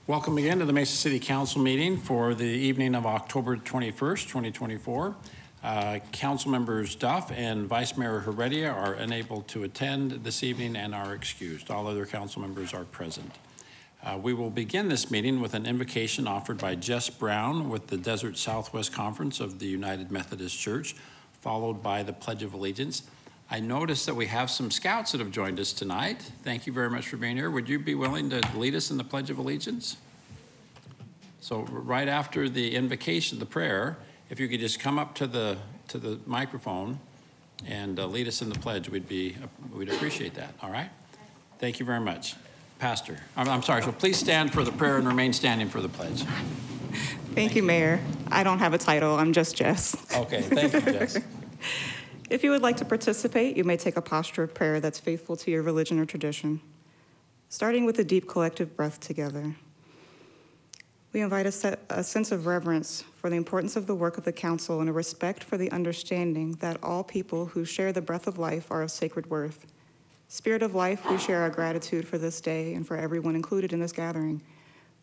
Welcome again to the Mesa City Council meeting for the evening of October 21st, 2024. Council members Duff and Vice Mayor Heredia are unable to attend this evening and are excused. All other council members are present. We will begin this meeting with an invocation offered by Jess Brown with the Desert Southwest Conference of the United Methodist Church, followed by the Pledge of Allegiance. I noticed that we have some scouts that have joined us tonight. Thank you very much for being here. Would you be willing to lead us in the Pledge of Allegiance? So right after the invocation, the prayer, if you could just come up to the microphone and lead us in the pledge, we'd appreciate that. All right? Thank you very much. Pastor, I'm sorry, so please stand for the prayer and remain standing for the pledge. Thank you, Mayor. I don't have a title, I'm just Jess. Okay, thank you, Jess. If you would like to participate, you may take a posture of prayer that's faithful to your religion or tradition. Starting with a deep collective breath together. We invite a sense of reverence for the importance of the work of the council and a respect for the understanding that all people who share the breath of life are of sacred worth. Spirit of life, we share our gratitude for this day and for everyone included in this gathering.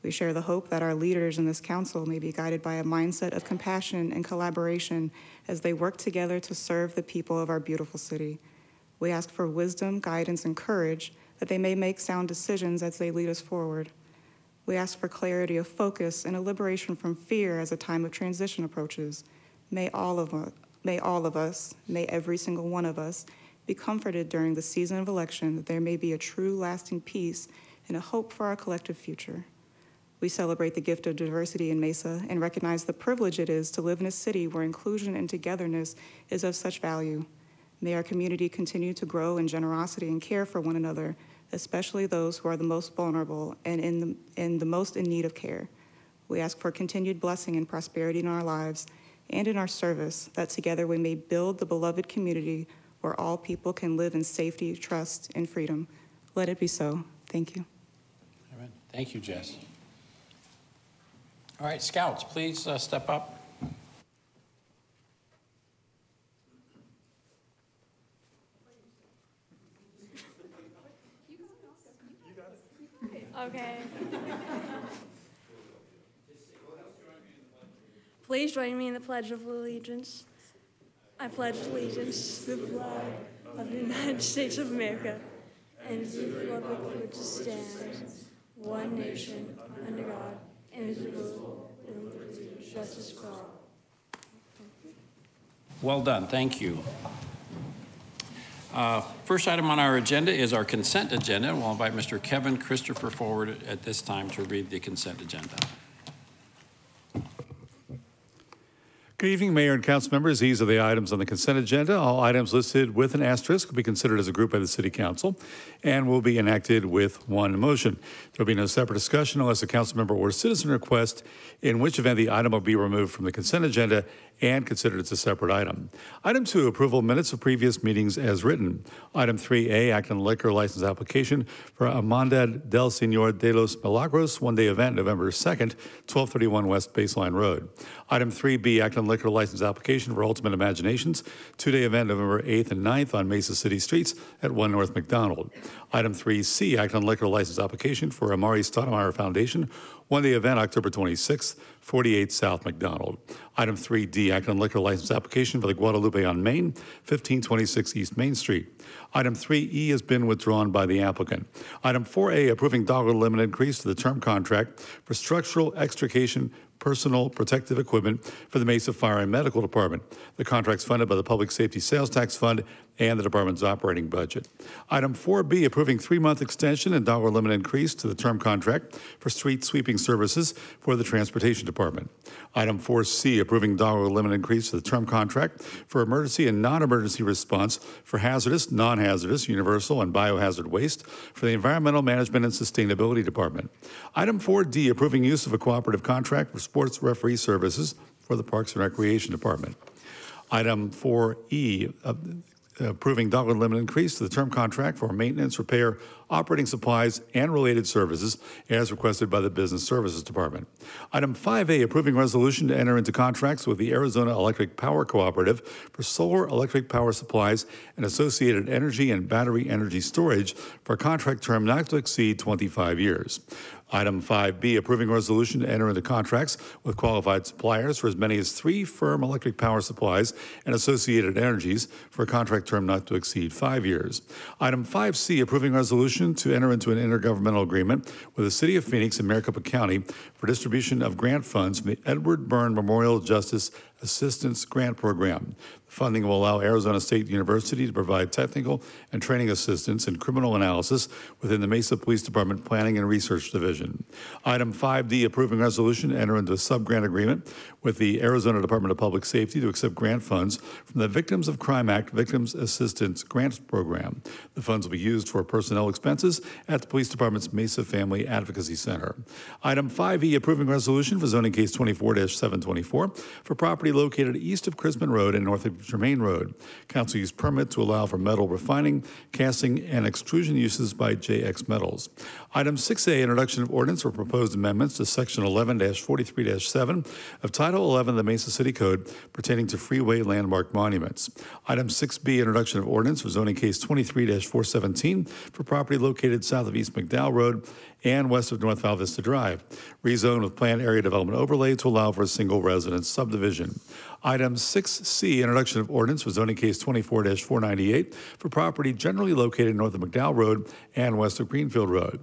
We share the hope that our leaders in this council may be guided by a mindset of compassion and collaboration as they work together to serve the people of our beautiful city. We ask for wisdom, guidance, and courage that they may make sound decisions as they lead us forward. We ask for clarity of focus and a liberation from fear as a time of transition approaches. May all of us, may every single one of us, be comforted during the season of election that there may be a true lasting peace and a hope for our collective future. We celebrate the gift of diversity in Mesa and recognize the privilege it is to live in a city where inclusion and togetherness is of such value. May our community continue to grow in generosity and care for one another, especially those who are the most vulnerable and in the most in need of care. We ask for continued blessing and prosperity in our lives and in our service, that together we may build the beloved community where all people can live in safety, trust, and freedom. Let it be so. Thank you. All right. Thank you, Jess. All right, Scouts, please step up. Okay. Please join me in the Pledge of Allegiance. I pledge allegiance to the flag of the United States of America and to the republic for which it stands, one nation, under God, indivisible, with liberty and justice for all. Well done, thank you. First item on our agenda is our consent agenda. We'll invite Mr. Kevin Christopher forward at this time to read the consent agenda. Good evening, Mayor and Council members. These are the items on the consent agenda. All items listed with an asterisk will be considered as a group by the City Council and will be enacted with one motion. There will be no separate discussion unless a council member or citizen requests, in which event the item will be removed from the consent agenda and considered as a separate item. Item 2, approval of minutes of previous meetings as written. Item 3A, act on liquor license application for Hermandad del Señor de los Milagros one-day event November 2nd, 1231 West Baseline Road. Item 3B, act on liquor license application for Ultimate Imaginations two-day event November 8th and 9th on Mesa City Streets at 1 North McDonald. Item 3C, act on liquor license application for Amari Stoudemire Foundation one-day event October 26th, 48 South McDonald. Item 3D, act on liquor license application for the Guadalupe on Main, 1526 East Main Street. Item 3E has been withdrawn by the applicant. Item 4A, approving dollar limit increase to the term contract for structural extrication personal protective equipment for the Mesa Fire and Medical Department. The contract's funded by the Public Safety Sales Tax Fund and the department's operating budget. Item 4B, approving 3-month extension and dollar limit increase to the term contract for street sweeping services for the Transportation Department. Item 4C, approving dollar limit increase to the term contract for emergency and non-emergency response for hazardous, non-hazardous, universal, and biohazard waste for the Environmental Management and Sustainability Department. Item 4D, approving use of a cooperative contract for sports referee services for the Parks and Recreation Department. Item 4E, approving dollar limit increase to the term contract for maintenance, repair, operating supplies, and related services as requested by the Business Services Department. Item 5A, approving resolution to enter into contracts with the Arizona Electric Power Cooperative for solar electric power supplies and associated energy and battery energy storage for a contract term not to exceed 25 years. Item 5B, approving resolution to enter into contracts with qualified suppliers for as many as 3 firm electric power supplies and associated energies for a contract term not to exceed 5 years. Item 5C, approving resolution to enter into an intergovernmental agreement with the City of Phoenix and Maricopa County for distribution of grant funds from the Edward Byrne Memorial Justice Assistance Grant Program. The funding will allow Arizona State University to provide technical and training assistance in criminal analysis within the Mesa Police Department Planning and Research Division. Item 5D, approving resolution to enter into a sub-grant agreement with the Arizona Department of Public Safety to accept grant funds from the Victims of Crime Act Victims Assistance Grant Program. The funds will be used for personnel expenses at the Police Department's Mesa Family Advocacy Center. Item 5E, approving resolution for zoning case 24-724 for property located east of Chrisman Road and north of Germain Road. Council use permit to allow for metal refining, casting, and extrusion uses by JX Metals. Item 6A, introduction of ordinance or proposed amendments to Section 11-43-7 of Title 11 of the Mesa City Code pertaining to freeway landmark monuments. Item 6B, introduction of ordinance for zoning case 23-417 for property located south of East McDowell Road and west of North Val Vista Drive. Rezone with planned area development overlay to allow for a single residence subdivision. Item 6C, introduction of ordinance for zoning case 24-498 for property generally located north of McDowell Road and west of Greenfield Road.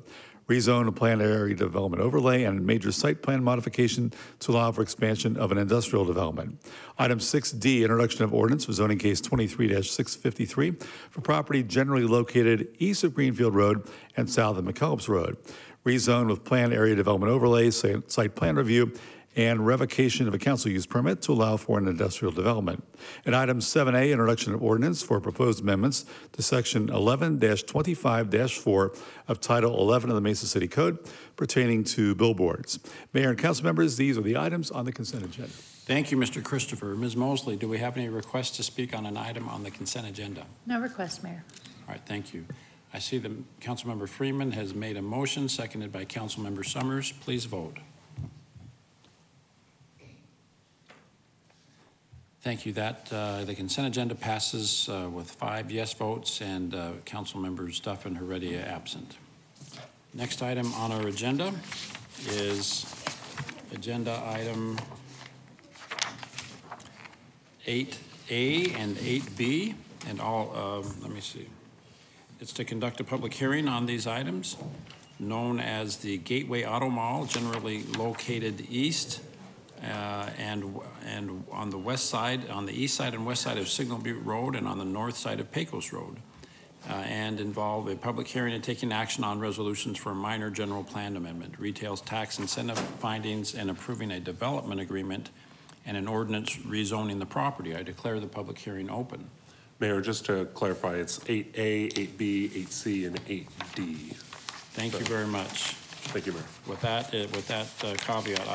Rezone a planned area development overlay and major site plan modification to allow for expansion of an industrial development. Item 6D, introduction of ordinance for zoning case 23-653 for property generally located east of Greenfield Road and south of McKellips Road. Rezone with planned area development overlay, site plan review, and revocation of a council use permit to allow for an industrial development. And item 7A, introduction of ordinance for proposed amendments to section 11-25-4 of Title 11 of the Mesa City Code pertaining to billboards. Mayor and council members, these are the items on the consent agenda. Thank you, Mr. Christopher. Ms. Mosley, do we have any requests to speak on an item on the consent agenda? No request, Mayor. All right, thank you. I see that Councilmember Freeman has made a motion, seconded by Councilmember Summers. Please vote. Thank you. That the consent agenda passes with 5 yes votes and Council Members Duff and Heredia absent. Next item on our agenda is agenda item 8A and 8B, and all. Let me see. It's to conduct a public hearing on these items, known as the Gateway Auto Mall, generally located east. And on the west side, on the east side and west side of Signal Butte Road and on the north side of Pecos Road, and involve a public hearing and taking action on resolutions for a minor general plan amendment, retail tax incentive findings, and approving a development agreement and an ordinance rezoning the property. I declare the public hearing open. Mayor, just to clarify, it's 8A, 8B, 8C, and 8D. Thank you very much. Thank you, Mayor. With that caveat,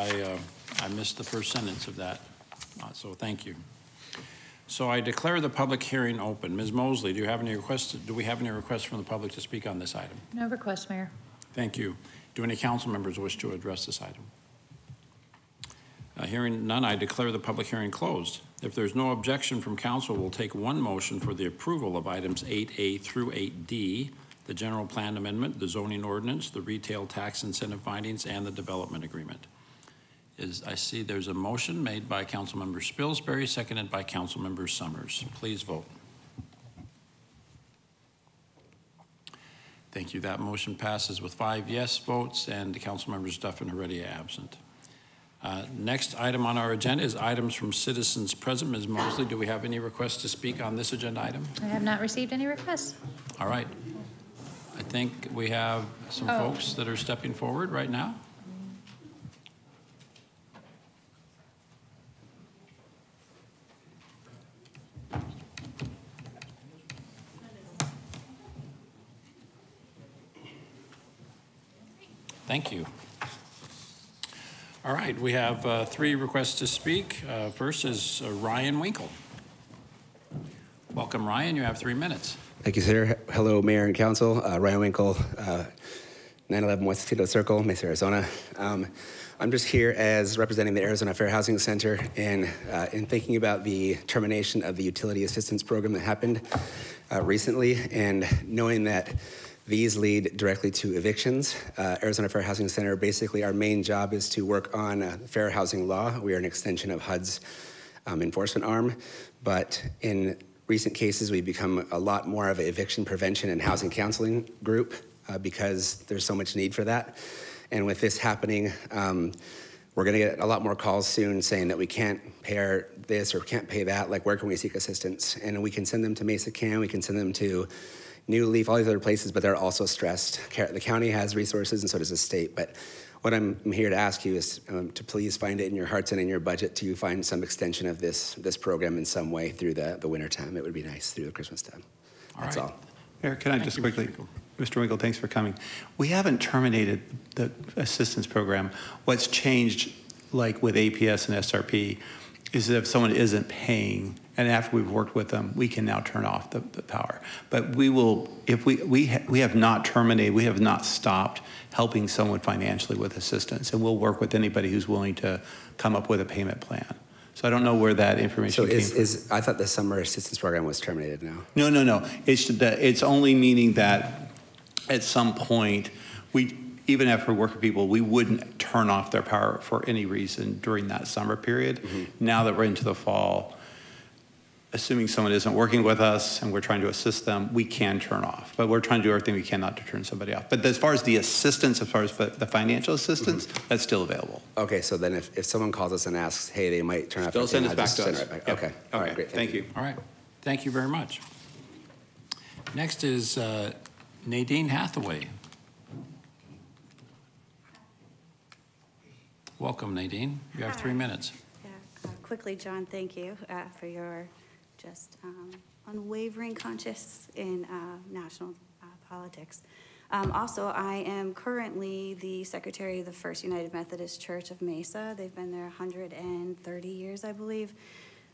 I missed the first sentence of that, so thank you. So I declare the public hearing open. Ms. Mosley, do we have any requests from the public to speak on this item? No request, Mayor. Thank you. Do any council members wish to address this item? Hearing none, I declare the public hearing closed. If there's no objection from council, we'll take one motion for the approval of items 8A through 8D, the general plan amendment, the zoning ordinance, the retail tax incentive findings, and the development agreement. I see there's a motion made by Councilmember Spilsbury, seconded by Councilmember Summers. Please vote. Thank you. That motion passes with 5 yes votes and Councilmembers Duff and Heredia absent. Next item on our agenda is items from citizens present. Ms. Mosley, do we have any requests to speak on this agenda item? I have not received any requests. All right. I think we have some folks that are stepping forward right now. Thank you. All right, we have 3 requests to speak. First is Ryan Winkle. Welcome, Ryan. You have 3 minutes. Thank you, sir. Hello, Mayor and Council. Ryan Winkle, 911 West Tito Circle, Mesa, Arizona. I'm just here as representing the Arizona Fair Housing Center and in thinking about the termination of the utility assistance program that happened recently, and knowing that These lead directly to evictions. Arizona Fair Housing Center, basically our main job is to work on fair housing law. We are an extension of HUD's enforcement arm, but in recent cases, we've become a lot more of an eviction prevention and housing counseling group because there's so much need for that. And with this happening, we're gonna get a lot more calls soon saying that we can't pay this or can't pay that, like where can we seek assistance? And we can send them to Mesa Can, we can send them to New Leaf, all these other places, but they're also stressed. The county has resources and so does the state, but what I'm here to ask you is to please find it in your hearts and in your budget to find some extension of this program in some way through the winter time. It would be nice through the Christmas time. That's all. Mayor, can I just quickly, Mr. Winkle, thanks for coming. We haven't terminated the assistance program. What's changed, like with APS and SRP, is that if someone isn't paying, and after we've worked with them, we can now turn off the power. But we will, if we have not terminated, we have not stopped helping someone financially with assistance, and we'll work with anybody who's willing to come up with a payment plan. So I don't know where that information came from. I thought the summer assistance program was terminated now. No. It's only meaning that at some point, even after we work with people, we wouldn't turn off their power for any reason during that summer period. Mm-hmm. Now that we're into the fall, assuming someone isn't working with us and we're trying to assist them, we can turn off. But we're trying to do everything we can not to turn somebody off. But as far as the assistance, as far as the financial assistance, that's still available. Okay, so then if someone calls us and asks, hey, they might turn off. They'll send us back to us. Right back. Okay, all right, great. Thank you. All right, thank you very much. Next is Nadine Hathaway. Welcome, Nadine. You have 3 minutes. Yeah, quickly, John, thank you for your just unwavering conscience in national politics. Also, I am currently the secretary of the First United Methodist Church of Mesa. They've been there 130 years, I believe.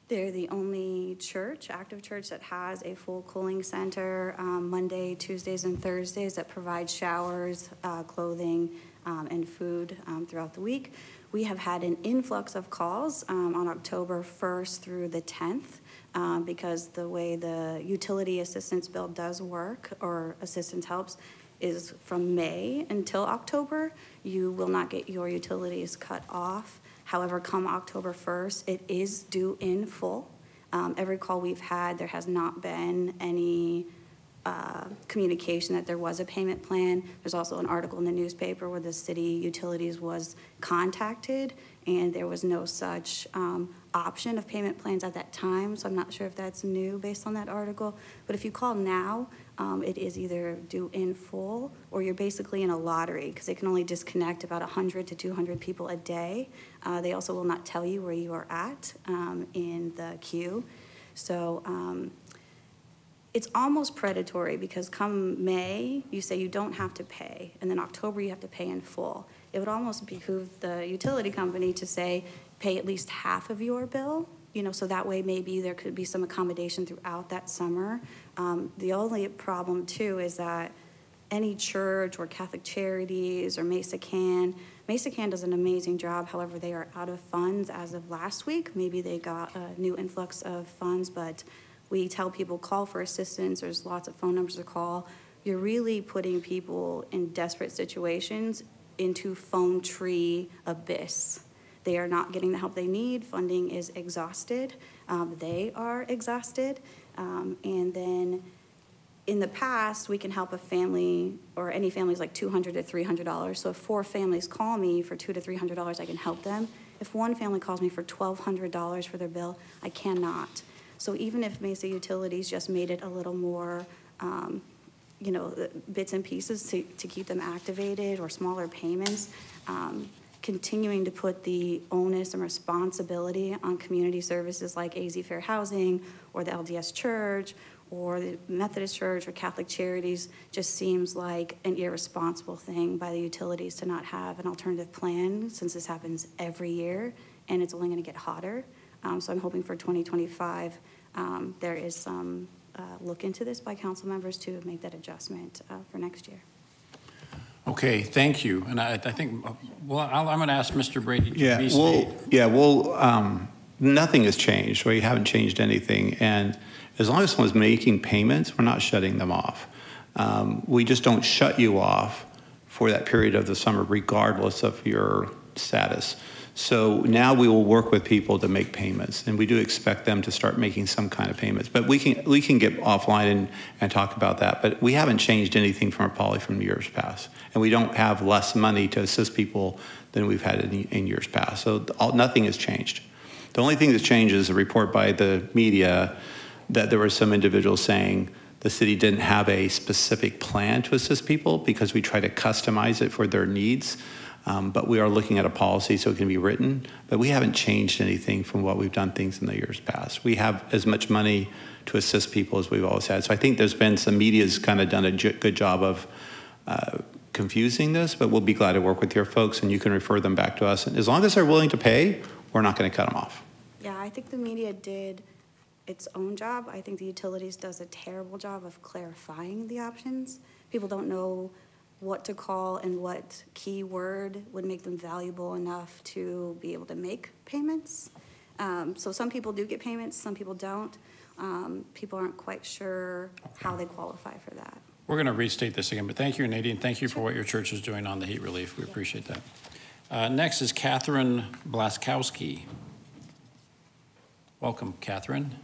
They're the only church, active church, that has a full cooling center Monday, Tuesdays, and Thursdays that provides showers, clothing, and food throughout the week. We have had an influx of calls on October 1st through the 10th because the way the utility assistance bill does work, or assistance helps, is from May until October. You will not get your utilities cut off. However, come October 1st, it is due in full. Every call we've had, there has not been any communication that there was a payment plan. There's also an article in the newspaper where the city utilities was contacted, and there was no such option of payment plans at that time, so I'm not sure if that's new based on that article. But if you call now, it is either due in full or you're basically in a lottery, because they can only disconnect about 100 to 200 people a day. They also will not tell you where you are at in the queue. So it's almost predatory, because come May, you say you don't have to pay, and then October you have to pay in full. It would almost behoove the utility company to say, pay at least half of your bill, so that way maybe there could be some accommodation throughout that summer. The only problem too is that any church or Catholic Charities or Mesa Can does an amazing job. However, they are out of funds as of last week. Maybe they got a new influx of funds, but we tell people call for assistance. There's lots of phone numbers to call. You're really putting people in desperate situations into phone tree abyss. They are not getting the help they need. Funding is exhausted. They are exhausted. And then in the past, we can help a family, or any families, like $200 to $300. So if 4 families call me for $200 to $300, I can help them. If one family calls me for $1,200 for their bill, I cannot. So even if Mesa Utilities just made it a little more, bits and pieces to keep them activated, or smaller payments, continuing to put the onus and responsibility on community services like AZ Fair Housing or the LDS Church or the Methodist Church or Catholic Charities just seems like an irresponsible thing by the utilities to not have an alternative plan, since this happens every year and it's only going to get hotter. So I'm hoping for 2025 there is some look into this by council members to make that adjustment for next year. Okay, thank you. And I think, I'm going to ask Mr. Brady to restate. Nothing has changed. We haven't changed anything. And as long as someone's making payments, we're not shutting them off. We just don't shut you off for that period of the summer, regardless of your status. So now we will work with people to make payments, and we do expect them to start making some kind of payments. But we can get offline and talk about that. But we haven't changed anything from our policy from years past, and we don't have less money to assist people than we've had in years past. So nothing has changed. The only thing that's changed is a report by the media that there were some individuals saying the city didn't have a specific plan to assist people because we try to customize it for their needs. But we are looking at a policy so it can be written, but we haven't changed anything from what we've done things in the years past. We have as much money to assist people as we've always had. So I think there's been some media's kind of done a good job of confusing this, but we'll be glad to work with your folks and you can refer them back to us. And as long as they're willing to pay, we're not going to cut them off. Yeah, I think the media did its own job. I think the utilities does a terrible job of clarifying the options. People don't know what to call and what keyword would make them valuable enough to be able to make payments. So some people do get payments, some people don't. People aren't quite sure how they qualify for that. We're going to restate this again, but thank you, Nadine. Thank you for what your church is doing on the heat relief. We appreciate that. Next is Katherine Blakowski. Welcome, Katherine.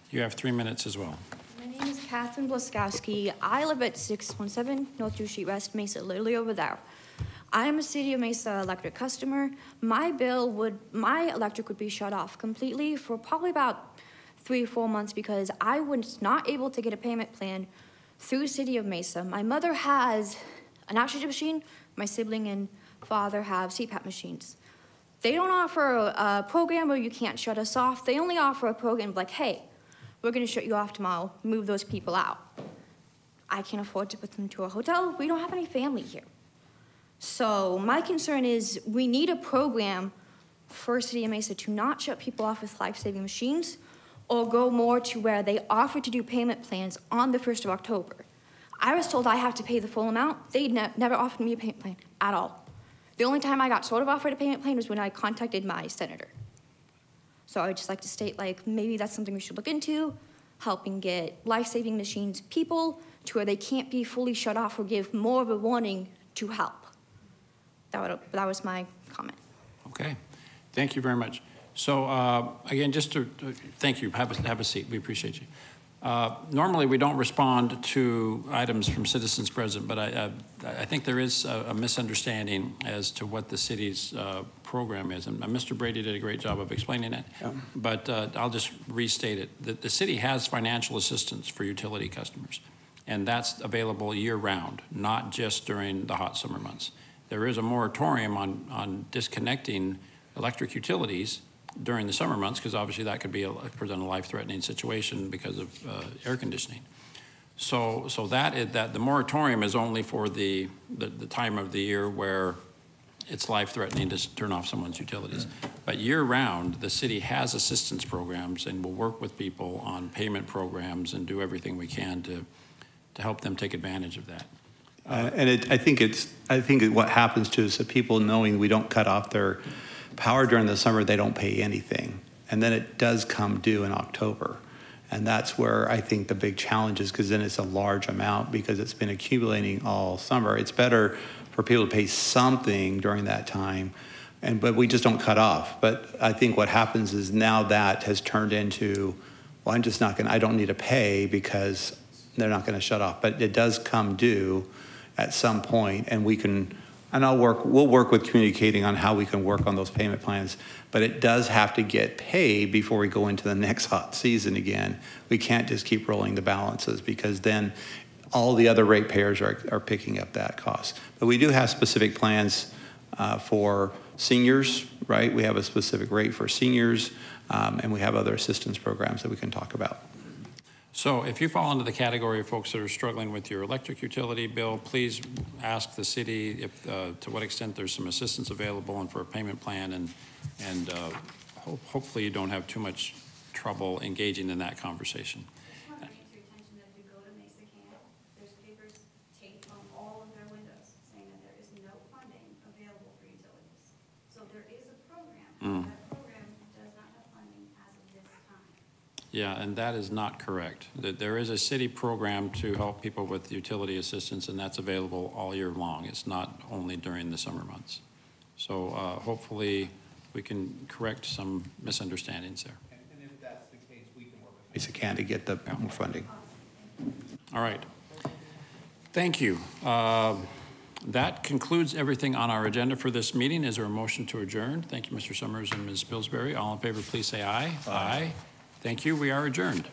You have 3 minutes as well. My name is Katherine Blakowski. I live at 617 North 2 Street West, Mesa, literally over there. I am a City of Mesa electric customer. My electric would be shut off completely for probably about 3 or 4 months because I was not able to get a payment plan through City of Mesa. My mother has an oxygen machine. My sibling and father have CPAP machines. They don't offer a program where you can't shut us off. They only offer a program like, hey, we're going to shut you off tomorrow, move those people out. I can't afford to put them to a hotel. We don't have any family here. So my concern is we need a program for City of Mesa to not shut people off with life-saving machines or go more to where they offer to do payment plans on the 1st of October. I was told I have to pay the full amount. They never offered me a payment plan at all. The only time I got sort of offered a payment plan was when I contacted my senator. So I would just like to state, like, maybe that's something we should look into, helping get life-saving machines people to where they can't be fully shut off or give more of a warning to help. That was my comment. Okay. Thank you very much. So again, just to thank you. Have a seat. We appreciate you. Normally, we don't respond to items from citizens present, but I think there is a misunderstanding as to what the city's program is. And Mr. Brady did a great job of explaining it, yeah. But I'll just restate it. The city has financial assistance for utility customers, and that's available year-round, not just during the hot summer months. There is a moratorium on disconnecting electric utilities during the summer months, because obviously that could present a life-threatening situation because of air conditioning. So that the moratorium is only for the time of the year where it's life-threatening to turn off someone's utilities. But year-round, the city has assistance programs and will work with people on payment programs and do everything we can to help them take advantage of that. I think what happens too is that people knowing we don't cut off their power during the summer, they don't pay anything. And then it does come due in October. And that's where I think the big challenge is, because then it's a large amount because it's been accumulating all summer. It's better for people to pay something during that time, but we just don't cut off. But I think what happens is now that has turned into, well, I don't need to pay because they're not going to shut off. But it does come due at some point, and we'll work with communicating on how we can work on those payment plans, but it does have to get paid before we go into the next hot season again. We can't just keep rolling the balances because then all the other ratepayers are picking up that cost. But we do have specific plans for seniors, right? We have a specific rate for seniors, and we have other assistance programs that we can talk about. So if you fall into the category of folks that are struggling with your electric utility bill, please ask the city if, to what extent there's some assistance available and for a payment plan, and hopefully you don't have too much trouble engaging in that conversation. I just want to bring to your attention that if you go to Mesa Camp, there's papers taped on all of their windows saying that there is no funding available for utilities. So there is a program. That program does not have funding as of this time. Yeah, and that is not correct. There is a city program to help people with utility assistance, and that's available all year long. It's not only during the summer months. So hopefully we can correct some misunderstandings there. And if that's the case, we can work with Mesa Can to get the more funding. All right. Thank you. That concludes everything on our agenda for this meeting. Is there a motion to adjourn? Thank you, Mr. Summers and Ms. Pillsbury. All in favor, please say aye. Aye. Thank you. We are adjourned.